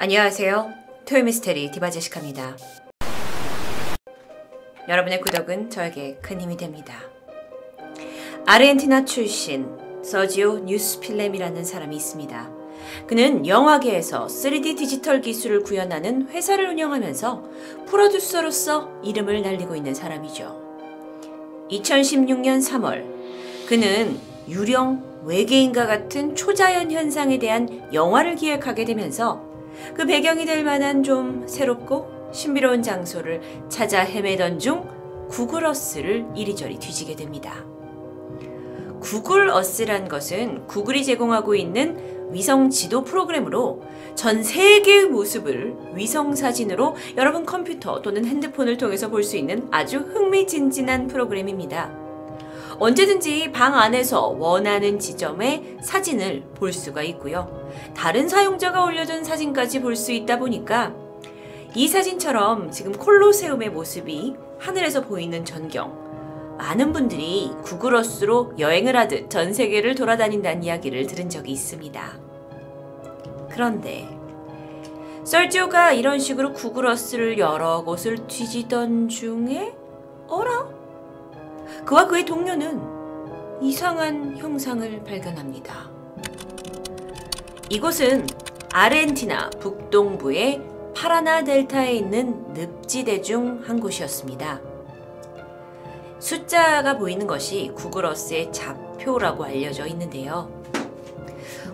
안녕하세요. 토요미스테리 디바제시카입니다. 여러분의 구독은 저에게 큰 힘이 됩니다. 아르헨티나 출신 서지오 뉴스필렘이라는 사람이 있습니다. 그는 영화계에서 3D 디지털 기술을 구현하는 회사를 운영하면서 프로듀서로서 이름을 날리고 있는 사람이죠. 2016년 3월 그는 유령, 외계인과 같은 초자연 현상에 대한 영화를 기획하게 되면서 그 배경이 될 만한 좀 새롭고 신비로운 장소를 찾아 헤매던 중 구글어스를 이리저리 뒤지게 됩니다. 구글어스란 것은 구글이 제공하고 있는 위성 지도 프로그램으로 전 세계의 모습을 위성 사진으로 여러분 컴퓨터 또는 핸드폰을 통해서 볼 수 있는 아주 흥미진진한 프로그램입니다. 언제든지 방 안에서 원하는 지점의 사진을 볼 수가 있고요. 다른 사용자가 올려준 사진까지 볼 수 있다 보니까 이 사진처럼 지금 콜로세움의 모습이 하늘에서 보이는 전경, 많은 분들이 구글어스로 여행을 하듯 전 세계를 돌아다닌다는 이야기를 들은 적이 있습니다. 그런데 설지오가 이런 식으로 구글어스를 여러 곳을 뒤지던 중에 어라? 그와 그의 동료는 이상한 형상을 발견합니다. 이곳은 아르헨티나 북동부의 파라나 델타에 있는 늪지대 중 한 곳이었습니다. 숫자가 보이는 것이 구글어스의 좌표라고 알려져 있는데요.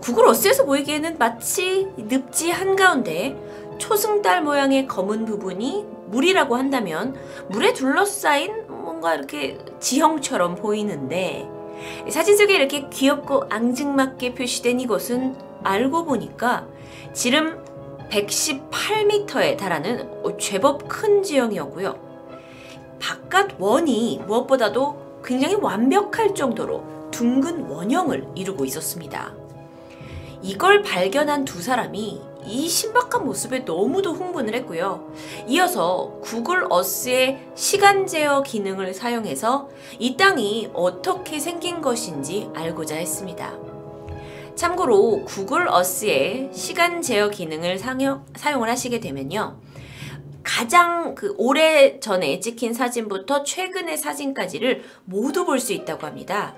구글어스에서 보이기에는 마치 늪지 한가운데 초승달 모양의 검은 부분이 물이라고 한다면 물에 둘러싸인 뭔가 이렇게 지형처럼 보이는데 사진 속에 이렇게 귀엽고 앙증맞게 표시된 이곳은 알고 보니까 지름 118m에 달하는 제법 큰 지형이었고요. 바깥 원이 무엇보다도 굉장히 완벽할 정도로 둥근 원형을 이루고 있었습니다. 이걸 발견한 두 사람이 이 신박한 모습에 너무도 흥분을 했고요. 이어서 구글 어스의 시간 제어 기능을 사용해서 이 땅이 어떻게 생긴 것인지 알고자 했습니다. 참고로 구글 어스의 시간 제어 기능을 사용을 하시게 되면요. 가장 오래 전에 찍힌 사진부터 최근의 사진까지를 모두 볼 수 있다고 합니다.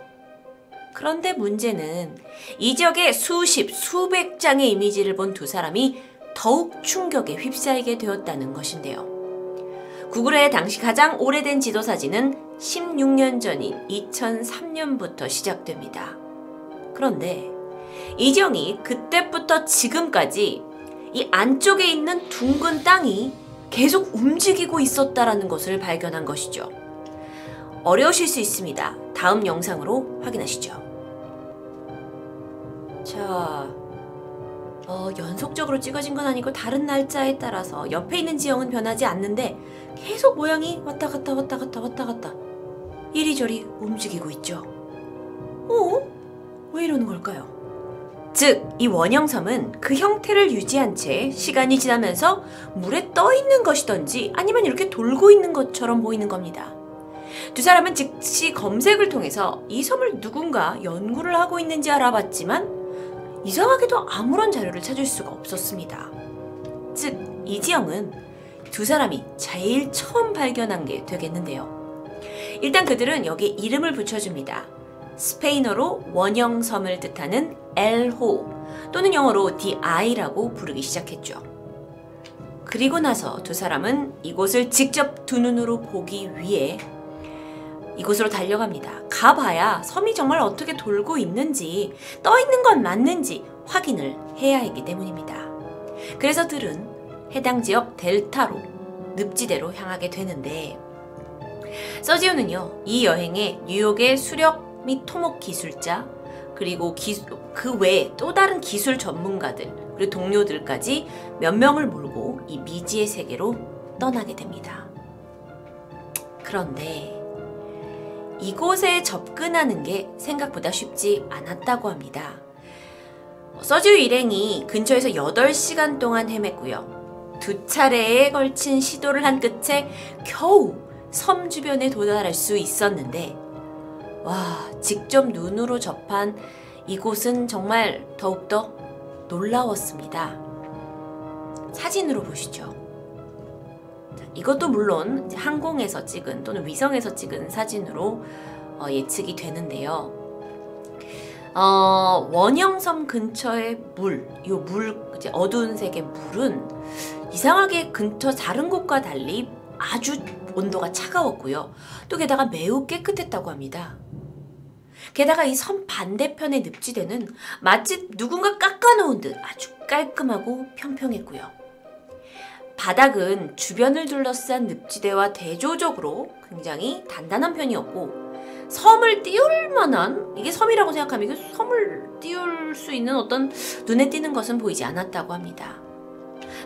그런데 문제는 이 지역의 수백 장의 이미지를 본 두 사람이 더욱 충격에 휩싸이게 되었다는 것인데요. 구글의 당시 가장 오래된 지도 사진은 16년 전인 2003년부터 시작됩니다. 그런데 이 지형이 그때부터 지금까지 이 안쪽에 있는 둥근 땅이 계속 움직이고 있었다라는 것을 발견한 것이죠. 어려우실 수 있습니다. 다음 영상으로 확인하시죠. 자, 연속적으로 찍어진 건 아니고 다른 날짜에 따라서 옆에 있는 지형은 변하지 않는데 계속 모양이 왔다 갔다 이리저리 움직이고 있죠. 왜 이러는 걸까요? 즉, 이 원형섬은 그 형태를 유지한 채 시간이 지나면서 물에 떠 있는 것이던지 아니면 이렇게 돌고 있는 것처럼 보이는 겁니다. 두 사람은 즉시 검색을 통해서 이 섬을 누군가 연구를 하고 있는지 알아봤지만 이상하게도 아무런 자료를 찾을 수가 없었습니다. 즉, 이 지형은 두 사람이 제일 처음 발견한 게 되겠는데요. 일단 그들은 여기에 이름을 붙여줍니다. 스페인어로 원형섬을 뜻하는 엘호 또는 영어로 DI라고 부르기 시작했죠. 그리고 나서 두 사람은 이곳을 직접 두 눈으로 보기 위해 이곳으로 달려갑니다. 가봐야 섬이 정말 어떻게 돌고 있는지, 떠 있는 건 맞는지 확인을 해야 했기 때문입니다. 그래서 들은 해당 지역 델타로, 늪지대로 향하게 되는데 서지오는요, 이 여행에 뉴욕의 수력 및 토목 기술자, 그리고 그 외에 또 다른 기술 전문가들, 그리고 동료들까지 몇 명을 몰고 이 미지의 세계로 떠나게 됩니다. 그런데 이곳에 접근하는 게 생각보다 쉽지 않았다고 합니다. 서지오 일행이 근처에서 8시간 동안 헤맸고요. 2차례에 걸친 시도를 한 끝에 겨우 섬 주변에 도달할 수 있었는데 직접 눈으로 접한 이곳은 정말 더욱더 놀라웠습니다. 사진으로 보시죠. 자, 이것도 물론 항공에서 찍은 또는 위성에서 찍은 사진으로 예측이 되는데요. 원형섬 근처의 이제 어두운 색의 물은 이상하게 근처 다른 곳과 달리 아주 온도가 차가웠고요. 또 게다가 매우 깨끗했다고 합니다. 게다가 이 섬 반대편의 늪지대는 마치 누군가 깎아놓은 듯 아주 깔끔하고 평평했고요. 바닥은 주변을 둘러싼 늪지대와 대조적으로 굉장히 단단한 편이었고 섬을 띄울 만한, 이게 섬이라고 생각하면 이게 섬을 띄울 수 있는 어떤 눈에 띄는 것은 보이지 않았다고 합니다.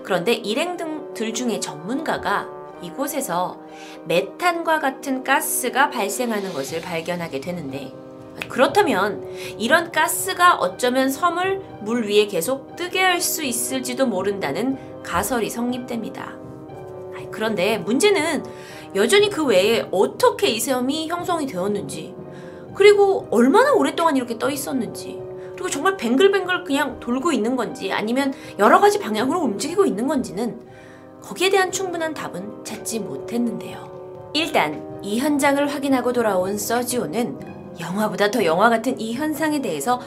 그런데 일행들 중에 전문가가 이곳에서 메탄과 같은 가스가 발생하는 것을 발견하게 되는데, 그렇다면 이런 가스가 어쩌면 섬을 물 위에 계속 뜨게 할 수 있을지도 모른다는 가설이 성립됩니다. 그런데 문제는 여전히 그 외에 어떻게 이 섬이 형성이 되었는지, 그리고 얼마나 오랫동안 이렇게 떠 있었는지, 그리고 정말 뱅글뱅글 그냥 돌고 있는 건지 아니면 여러 가지 방향으로 움직이고 있는 건지는 거기에 대한 충분한 답은 찾지 못했는데요. 일단 이 현장을 확인하고 돌아온 서지오는 영화보다 더 영화 같은 이 현상에 대해서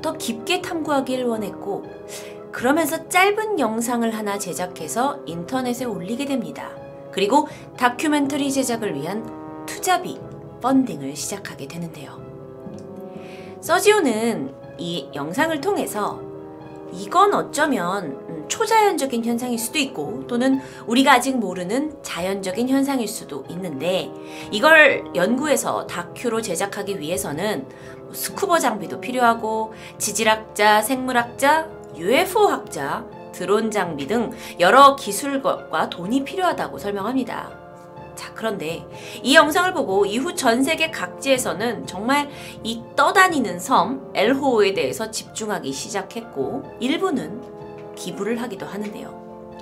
더 깊게 탐구하길 원했고, 그러면서 짧은 영상을 하나 제작해서 인터넷에 올리게 됩니다. 그리고 다큐멘터리 제작을 위한 투자비, 펀딩을 시작하게 되는데요. 서지오는 이 영상을 통해서 이건 어쩌면 초자연적인 현상일 수도 있고 또는 우리가 아직 모르는 자연적인 현상일 수도 있는데, 이걸 연구해서 다큐로 제작하기 위해서는 스쿠버 장비도 필요하고 지질학자, 생물학자, UFO학자, 드론 장비 등 여러 기술과 돈이 필요하다고 설명합니다. 자, 그런데 이 영상을 보고 이후 전 세계 각지에서는 정말 이 떠다니는 섬 엘호에 대해서 집중하기 시작했고, 일부는 기부를 하기도 하는데요.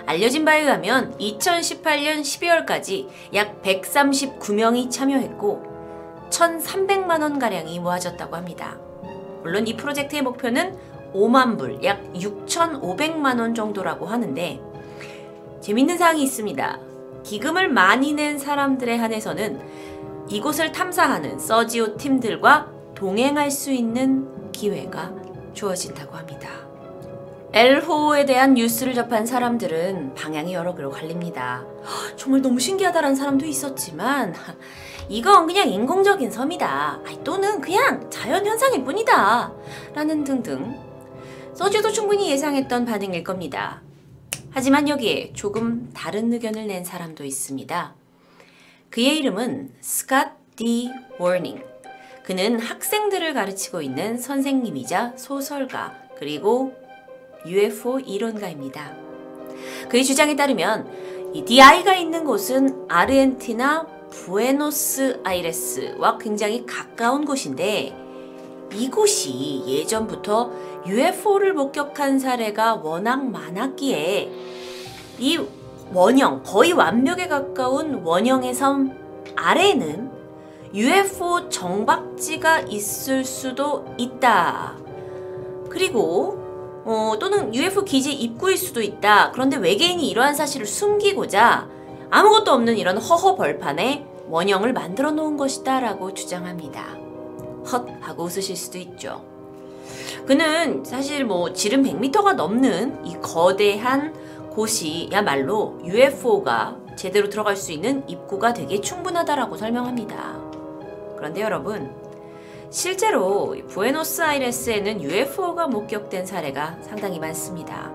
알려진 바에 의하면 2018년 12월까지 약 139명이 참여했고 1,300만 원가량이 모아졌다고 합니다. 물론 이 프로젝트의 목표는 5만 불, 약 6,500만 원 정도라고 하는데, 재밌는 사항이 있습니다. 기금을 많이 낸 사람들에 한해서는 이곳을 탐사하는 서지오 팀들과 동행할 수 있는 기회가 주어진다고 합니다. 엘호에 대한 뉴스를 접한 사람들은 방향이 여러 개로 갈립니다. 정말 너무 신기하다라는 사람도 있었지만, 이건 그냥 인공적인 섬이다, 또는 그냥 자연현상일 뿐이다 라는 등등, 서지오도 충분히 예상했던 반응일 겁니다. 하지만 여기에 조금 다른 의견을 낸 사람도 있습니다. 그의 이름은 스캇 D. 워닝. 그는 학생들을 가르치고 있는 선생님이자 소설가, 그리고 UFO 이론가입니다. 그의 주장에 따르면 이 DI가 있는 곳은 아르헨티나 부에노스아이레스와 굉장히 가까운 곳인데, 이곳이 예전부터 UFO를 목격한 사례가 워낙 많았기에 이 원형, 거의 완벽에 가까운 원형의 섬 아래에는 UFO 정박지가 있을 수도 있다. 그리고 또는 UFO 기지 입구일 수도 있다. 그런데 외계인이 이러한 사실을 숨기고자 아무것도 없는 이런 허허 벌판에 원형을 만들어 놓은 것이다 라고 주장합니다. 헛 하고 웃으실 수도 있죠. 그는 사실 지름 100m가 넘는 이 거대한 곳이야말로 UFO가 제대로 들어갈 수 있는 입구가 되게 충분하다라고 설명합니다. 그런데 여러분, 실제로 부에노스아이레스에는 UFO가 목격된 사례가 상당히 많습니다.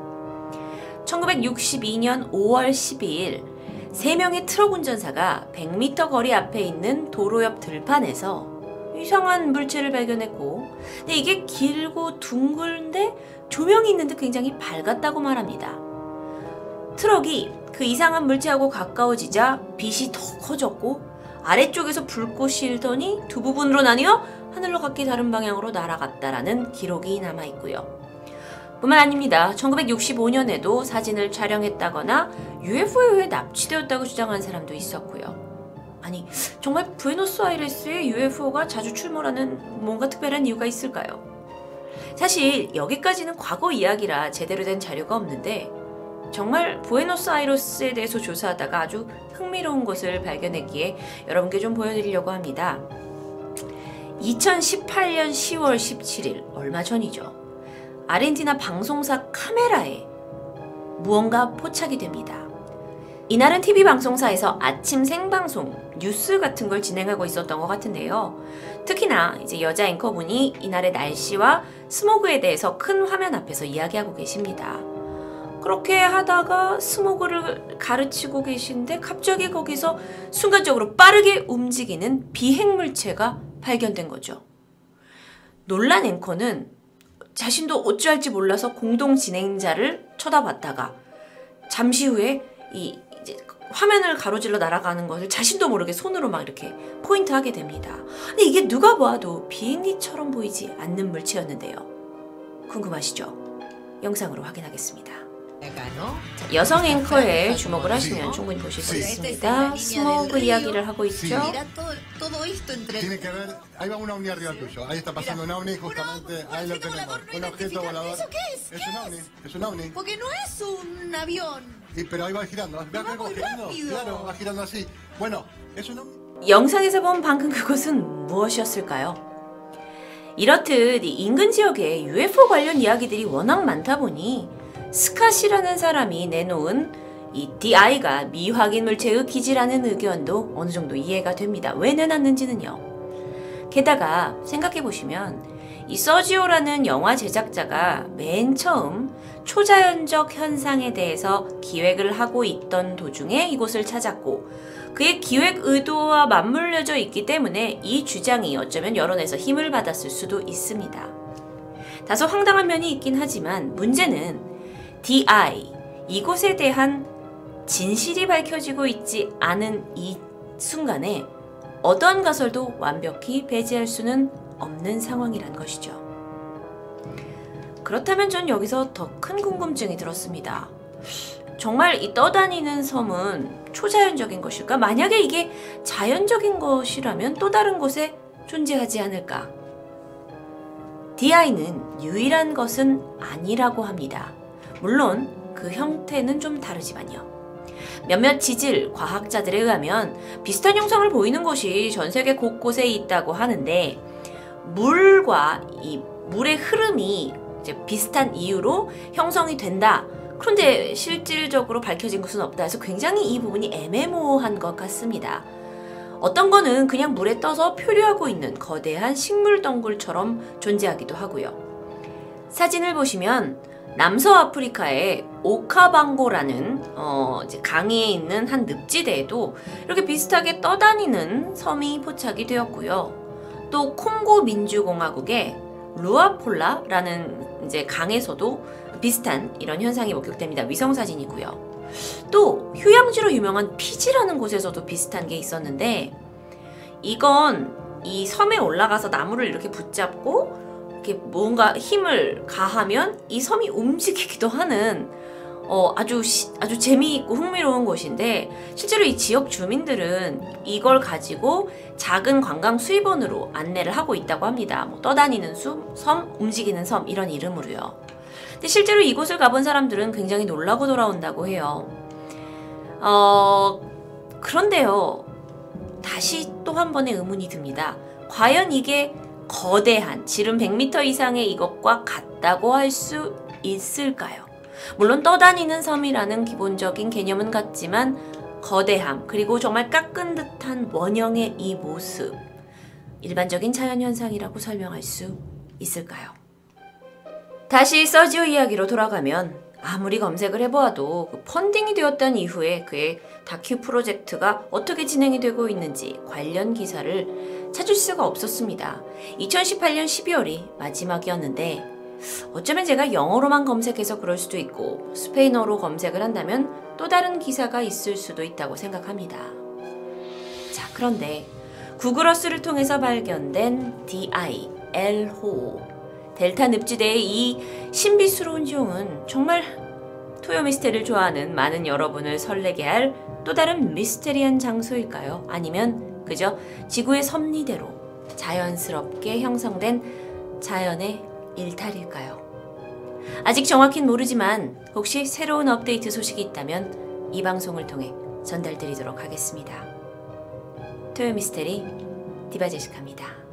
1962년 5월 12일 3명의 트럭 운전사가 100m 거리 앞에 있는 도로 옆 들판에서 이상한 물체를 발견했고, 근데 이게 길고 둥글데 조명이 있는 듯 굉장히 밝았다고 말합니다. 트럭이 그 이상한 물체하고 가까워지자 빛이 더 커졌고 아래쪽에서 불꽃이 일더니 두 부분으로 나뉘어 하늘로 각기 다른 방향으로 날아갔다라는 기록이 남아있고요. 뿐만 아닙니다. 1965년에도 사진을 촬영했다거나 UFO에 납치되었다고 주장한 사람도 있었고요. 아니, 정말 부에노스아이레스에 UFO가 자주 출몰하는 뭔가 특별한 이유가 있을까요? 사실 여기까지는 과거 이야기라 제대로 된 자료가 없는데, 정말 부에노스아이레스에 대해서 조사하다가 아주 흥미로운 것을 발견했기에 여러분께 좀 보여드리려고 합니다. 2018년 10월 17일, 얼마 전이죠. 아르헨티나 방송사 카메라에 무언가 포착이 됩니다. 이날은 TV 방송사에서 아침 생방송, 뉴스 같은 걸 진행하고 있었던 것 같은데요. 특히나 이제 여자 앵커분이 이날의 날씨와 스모그에 대해서 큰 화면 앞에서 이야기하고 계십니다. 그렇게 하다가 스모그를 가르치고 계신데 갑자기 거기서 순간적으로 빠르게 움직이는 비핵물체가 발견된 거죠. 놀란 앵커는 자신도 어찌할지 몰라서 공동 진행자를 쳐다봤다가 잠시 후에 이제 화면을 가로질러 날아가는 것을 자신도 모르게 손으로 막 이렇게 포인트하게 됩니다. 근데 이게 누가 봐도 비행기처럼 보이지 않는 물체였는데요. 궁금하시죠? 영상으로 확인하겠습니다. 자, 여성 앵커에 주목을 하시면 충분히 보실 수 있습니다. 스모그 이야기를 하고 있죠. Tiene que ver, ahí va una ovni arriba tuyo, ahí está pasando un ovni, justamente, ahí lo tenemos, un objeto volador. ¿Eso qué es? Es un ovni, es un ovni. Porque no es un avión. Pero ahí va girando, ¿ves va cómo muy girando? rápido. Claro, va girando así. Bueno, es un ovni. 영상에서 본 방금 그것은 무엇이었을까요? 이렇듯 이 인근 지역에 UFO 관련 이야기들이 워낙 많다 보니 스캇이라는 사람이 내놓은 이 DI가 미확인 물체의 기지라는 의견도 어느 정도 이해가 됩니다. 왜 내놨는지는요. 게다가 생각해보시면 이 서지오라는 영화 제작자가 맨 처음 초자연적 현상에 대해서 기획을 하고 있던 도중에 이곳을 찾았고 그의 기획 의도와 맞물려져 있기 때문에 이 주장이 어쩌면 여론에서 힘을 받았을 수도 있습니다. 다소 황당한 면이 있긴 하지만 문제는 DI, 이곳에 대한 진실이 밝혀지고 있지 않은 이 순간에 어떤 가설도 완벽히 배제할 수는 없는 상황이란 것이죠. 그렇다면 전 여기서 더 큰 궁금증이 들었습니다. 정말 이 떠다니는 섬은 초자연적인 것일까? 만약에 이게 자연적인 것이라면 또 다른 곳에 존재하지 않을까? DI는 유일한 것은 아니라고 합니다. 물론 그 형태는 좀 다르지만요. 몇몇 지질 과학자들에 의하면 비슷한 형상을 보이는 곳이 전 세계 곳곳에 있다고 하는데 물과 이 물의 흐름이 이제 비슷한 이유로 형성이 된다. 그런데 실질적으로 밝혀진 것은 없다 해서 굉장히 이 부분이 애매모호한 것 같습니다. 어떤 거는 그냥 물에 떠서 표류하고 있는 거대한 식물 덩굴처럼 존재하기도 하고요. 사진을 보시면 남서아프리카의 오카방고라는 이제 강에 있는 한 늪지대에도 이렇게 비슷하게 떠다니는 섬이 포착이 되었고요. 또 콩고 민주공화국의 루아폴라라는 이제 강에서도 비슷한 이런 현상이 목격됩니다. 위성사진이고요. 또 휴양지로 유명한 피지라는 곳에서도 비슷한 게 있었는데 이건 이 섬에 올라가서 나무를 이렇게 붙잡고 이렇게 뭔가 힘을 가하면 이 섬이 움직이기도 하는 아주 재미있고 흥미로운 곳인데 실제로 이 지역 주민들은 이걸 가지고 작은 관광 수입원으로 안내를 하고 있다고 합니다. 뭐 떠다니는 섬, 움직이는 섬 이런 이름으로요. 근데 실제로 이곳을 가본 사람들은 굉장히 놀라고 돌아온다고 해요. 그런데요. 다시 또 한 번의 의문이 듭니다. 과연 이게 거대한 지름 100m 이상의 이것과 같다고 할 수 있을까요? 물론 떠다니는 섬이라는 기본적인 개념은 같지만 거대함 그리고 정말 깎은 듯한 원형의 이 모습 일반적인 자연현상이라고 설명할 수 있을까요? 다시 서지오 이야기로 돌아가면 아무리 검색을 해보아도 그 펀딩이 되었던 이후에 그의 다큐 프로젝트가 어떻게 진행이 되고 있는지 관련 기사를 찾을 수가 없었습니다. 2018년 12월이 마지막이었는데 어쩌면 제가 영어로만 검색해서 그럴 수도 있고 스페인어로 검색을 한다면 또 다른 기사가 있을 수도 있다고 생각합니다. 자, 그런데 구글어스를 통해서 발견된 DI, 엘호 델타 늪지대의 이 신비스러운 지형은 정말 토요미스테리를 좋아하는 많은 여러분을 설레게 할 또 다른 미스테리한 장소일까요? 아니면 그저 지구의 섭리대로 자연스럽게 형성된 자연의 일탈일까요? 아직 정확히는 모르지만 혹시 새로운 업데이트 소식이 있다면 이 방송을 통해 전달드리도록 하겠습니다. 토요미스테리 디바제시카입니다.